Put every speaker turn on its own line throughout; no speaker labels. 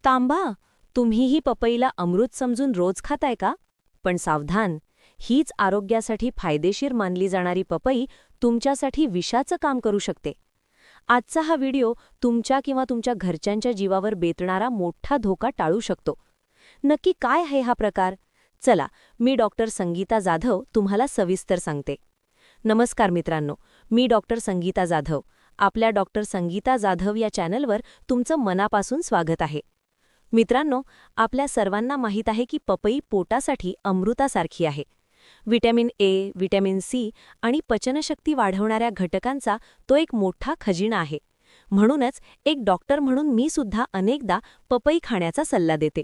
तांबा, तुम्हीही पपईला अमृत समजून रोज खाताय का? पण सावधान, हीच आरोग्यासाठी फायदेशीर मानली जाणारी पपई तुमच्यासाठी विषाचं काम करू शकते. आजचा हा व्हिडिओ तुमच्या किंवा तुमच्या घरच्यांच्या जीवावर बेतणारा मोठा धोका टाळू शकतो. नक्की काय आहे हा प्रकार? चला, मी डॉक्टर संगीता जाधव तुम्हाला सविस्तर सांगते. नमस्कार मित्रांनो, मी डॉक्टर संगीता जाधव. आपल्या डॉक्टर संगीता जाधव या चॅनलवर तुमचं मनापासून स्वागत आहे. मित्रांनो, आपल्या सर्वांना माहीत आहे की पपई पोटासाठी अमृतासारखी आहे. व्हिटॅमिन ए, व्हिटॅमिन सी आणि पचनशक्ती वाढवणाऱ्या घटकांचा तो एक मोठा खजिना आहे. म्हणूनच एक डॉक्टर म्हणून मी सुद्धा अनेकदा पपई खाण्याचा सल्ला देते.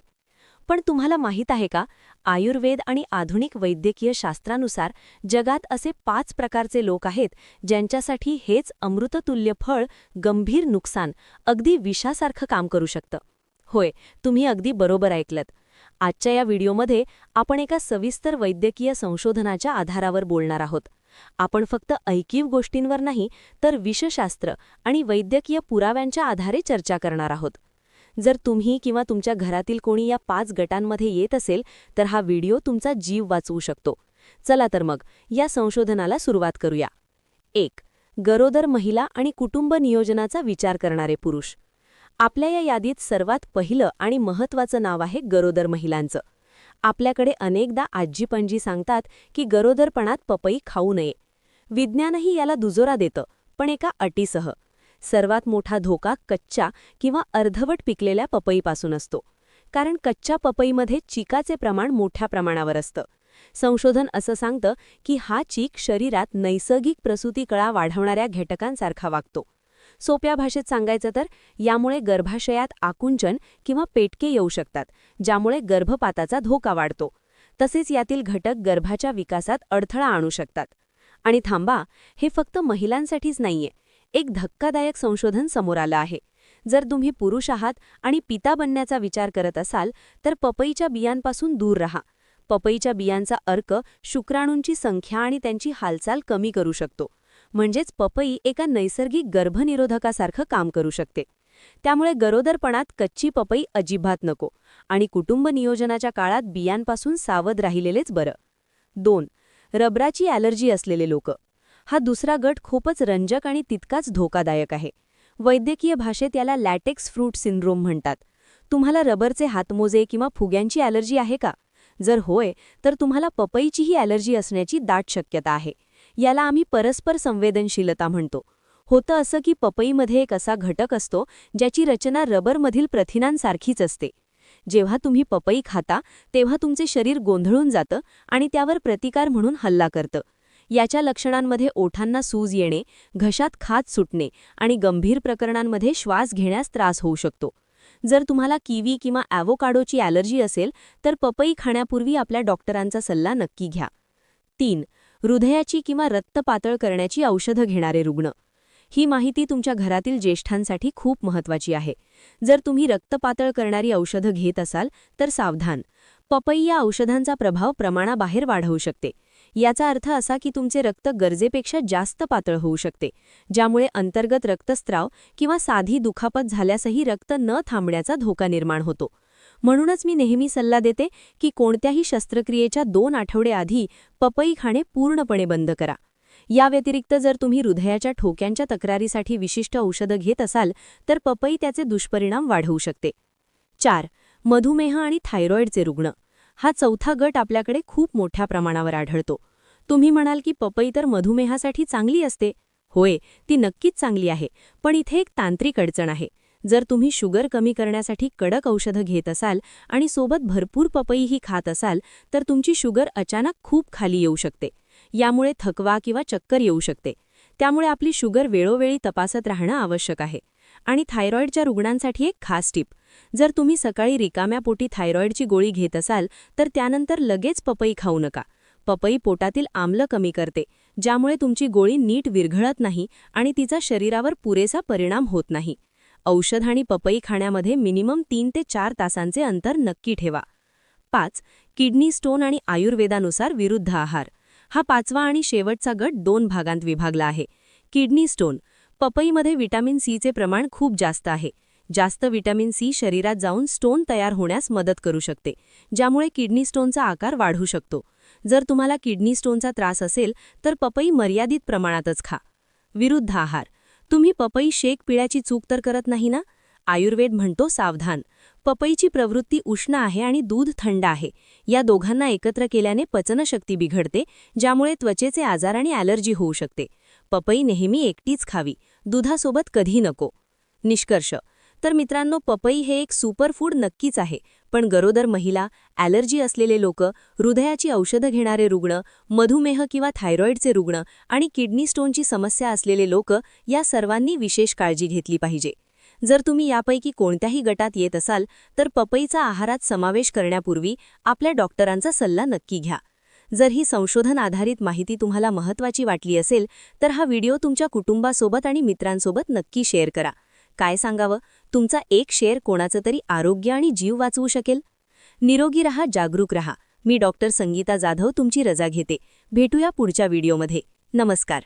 पण तुम्हाला माहीत आहे का, आयुर्वेद आणि आधुनिक वैद्यकीय शास्त्रानुसार जगात असे 5 प्रकारचे लोक आहेत ज्यांच्यासाठी हेच अमृततुल्य फळ गंभीर नुकसान, अगदी विषासारखं काम करू शकतं. होय, तुम्ही अगदी बरोबर ऐकलत. आजच्या या व्हिडिओमध्ये आपण एका सविस्तर वैद्यकीय संशोधनाच्या आधारावर बोलणार आहोत. आपण फक्त ऐकीव गोष्टींवर नाही, तर विषशास्त्र आणि वैद्यकीय पुराव्यांच्या आधारे चर्चा करणार आहोत. जर तुम्ही किंवा तुमच्या घरातील कोणी या 5 गटांमध्ये येत असेल, तर हा व्हिडिओ तुमचा जीव वाचवू शकतो. चला तर मग या संशोधनाला सुरुवात करूया. 1. गरोदर महिला आणि कुटुंब नियोजनाचा विचार करणारे पुरुष. आपल्या या यादीत सर्वात पहिलं आणि महत्त्वाचं नाव आहे गरोदर महिलांचं. आपल्याकडे अनेकदा आजी-पणजी सांगतात की गरोदरपणात पपई खाऊ नये. विज्ञानही याला दुजोरा देतं, पण एका अटीसह. सर्वात मोठा धोका कच्च्या किंवा अर्धवट पिकलेल्या पपईपासून असतो. कारण कच्च्या पपईमध्ये चिकाचे प्रमाण मोठ्या प्रमाणावर असतं. संशोधन असं सांगतं की हा चीक शरीरात नैसर्गिक प्रसूतीकळा वाढवणाऱ्या घटकांसारखा वागतो. सोप्या भाषेत सांगायचं तर यामुळे गर्भाशयात आकुंचन किंवा पेटके येऊ शकतात, ज्यामुळे गर्भपाताचा धोका वाढतो. तसेच यातील घटक गर्भाच्या विकासात अडथळा आणू शकतात. आणि थांबा, हे फक्त महिलांसाठीच नाहीये. एक धक्कादायक संशोधन समोर आलं आहे. जर तुम्ही पुरुष आहात आणि पिता बनण्याचा विचार करत असाल, तर पपईच्या बियांपासून दूर राहा. पपईच्या बियांचा अर्क शुक्राणूंची संख्या आणि त्यांची हालचाल कमी करू शकतो. म्हणजेच पपई एका नैसर्गिक गर्भनिरोधकासारखं काम करू शकते. त्यामुळे गरोदरपणात कच्ची पपई अजिबात नको आणि कुटुंब नियोजनाच्या काळात बियांपासून सावध राहिलेलेच बरं. 2. रबराची ॲलर्जी असलेले लोक. हा दुसरा गट खूपच रंजक आणि तितकाच धोकादायक आहे. वैद्यकीय भाषेत याला लॅटेक्स फ्रूट सिंड्रोम म्हणतात. तुम्हाला रबरचे हातमोजे किंवा फुग्यांची ॲलर्जी आहे का? जर होय, तर तुम्हाला पपईचीही ॲलर्जी असण्याची दाट शक्यता आहे. याला आम्ही परस्पर संवेदनशीलता म्हणतो. होतं असं की पपईमध्ये एक असा घटक असतो ज्याची रचना रबरमधील प्रथिनांसारखीच असते. जेव्हा तुम्ही पपई खाता, तेव्हा तुमचे शरीर गोंधळून जातं आणि त्यावर प्रतिकार म्हणून हल्ला करतं. याच्या लक्षणांमध्ये ओठांना सूज येणे, घशात खाज सुटणे आणि गंभीर प्रकरणांमध्ये श्वास घेण्यास त्रास होऊ शकतो. जर तुम्हाला किवी किंवा ॲव्होकाडोची ॲलर्जी असेल, तर पपई खाण्यापूर्वी आपल्या डॉक्टरांचा सल्ला नक्की घ्या. 3. हृदयाची किंवा रक्त पातळ करण्याची औषधं घेणारे रुग्ण. ही माहिती तुमच्या घरातील ज्येष्ठांसाठी खूप महत्त्वाची आहे. जर तुम्ही रक्त पातळ करणारी औषधं घेत असाल, तर सावधान. पपई या औषधांचा प्रभाव प्रमाणाबाहेर वाढवू शकते. याचा अर्थ असा की तुमचे रक्त गरजेपेक्षा जास्त पातळ होऊ शकते, ज्यामुळे अंतर्गत रक्तस्त्राव किंवा साधी दुखापत झाल्यासही रक्त न थांबण्याचा धोका निर्माण होतो. म्हणूनच मी नेहमी सल्ला देते की कोणत्याही शस्त्रक्रियेच्या 2 आठवडे आधी पपई खाणे पूर्णपणे बंद करा. या व्यतिरिक्त जर तुम्ही हृदयाच्या ठोक्यांच्या तक्रारीसाठी विशिष्ट औषधं घेत असाल, तर पपई त्याचे दुष्परिणाम वाढवू शकते. 4. मधुमेह आणि थायरॉईडचे रुग्ण. हा चौथा गट आपल्याकडे खूप मोठ्या प्रमाणावर आढळतो. तुम्ही म्हणाल की पपई तर मधुमेहासाठी चांगली असते. होय, ती नक्कीच चांगली आहे, पण इथे एक तांत्रिक अडचण आहे. जर तुम्ही शुगर कमी करण्यासाठी कडक औषधं घेत असाल आणि सोबत भरपूर पपईही खात असाल, तर तुमची शुगर अचानक खूप खाली येऊ शकते. यामुळे थकवा किंवा चक्कर येऊ शकते. त्यामुळे आपली शुगर वेळोवेळी तपासत राहणं आवश्यक आहे. आणि थायरॉईडच्या रुग्णांसाठी एक खास टिप. जर तुम्ही सकाळी रिकाम्या पोटी थायरॉईडची गोळी घेत असाल, तर त्यानंतर लगेच पपई खाऊ नका. पपई पोटातील आम्ल कमी करते, ज्यामुळे तुमची गोळी नीट विरघळत नाही आणि तिचा शरीरावर पुरेसा परिणाम होत नाही. औषध आणि पपई खाण्यामध्ये मिनिमम 3 ते 4 तासांचे अंतर नक्की ठेवा. 5. किडनी स्टोन आणि आयुर्वेदानुसार विरुद्ध आहार. हा 5वा आणि शेवटचा गट 2 भागांत विभागला आहे. Kidney stone. पपईमध्ये व्हिटॅमिन सीचे प्रमाण खूप जास्त आहे. जास्त व्हिटॅमिन सी शरीरात जाऊन स्टोन तयार होण्यास मदत करू शकते, ज्यामुळे किडनी स्टोनचा आकार वाढू शकतो. जर तुम्हाला किडनी स्टोनचा त्रास असेल तर पपई मर्यादित प्रमाणातच खा. विरुद्ध आहार. तुम्ही पपई शेक पिळ्याची चूक तर करत नाही ना? आयुर्वेद म्हणतो सावधान. पपईची प्रवृत्ती उष्ण आहे आणि दूध थंड आहे. या दोघांना एकत्र केल्याने पचनशक्ती बिघडते, ज्यामुळे त्वचेचे आजार आणि ॲलर्जी होऊ शकते. पपई नेहमी एकटीच खावी, दुधासोबत कधी नको. निष्कर्ष. तर मित्रांनो, पपई हे एक सुपरफूड नक्कीच आहे, पण गरोदर महिला, ॲलर्जी असलेले लोक, हृदयाची औषधं घेणारे रुग्ण, मधुमेह किंवा थायरॉईडचे रुग्ण आणि किडनी स्टोनची समस्या असलेले लोक या सर्वांनी विशेष काळजी घेतली पाहिजे. जर तुम्ही यापैकी कोणत्याही गटात येत असाल तर पपईचा आहारात समावेश करण्यापूर्वी आपल्या डॉक्टरांचा सल्ला नक्की घ्या. जर ही संशोधन आधारित माहिती तुम्हाला महत्त्वाची वाटली असेल तर हा व्हिडिओ तुमच्या कुटुंबासोबत आणि मित्रांसोबत नक्की शेअर करा. काय सांगावं, तुमचा एक शेअर कोणाचं तरी आरोग्य आणि जीव वाचवू शकेल. निरोगी रहा, जागरूक रहा. मी डॉक्टर संगीता जाधव तुमची रजा घेते. भेटूया पुढच्या व्हिडिओमध्ये. नमस्कार.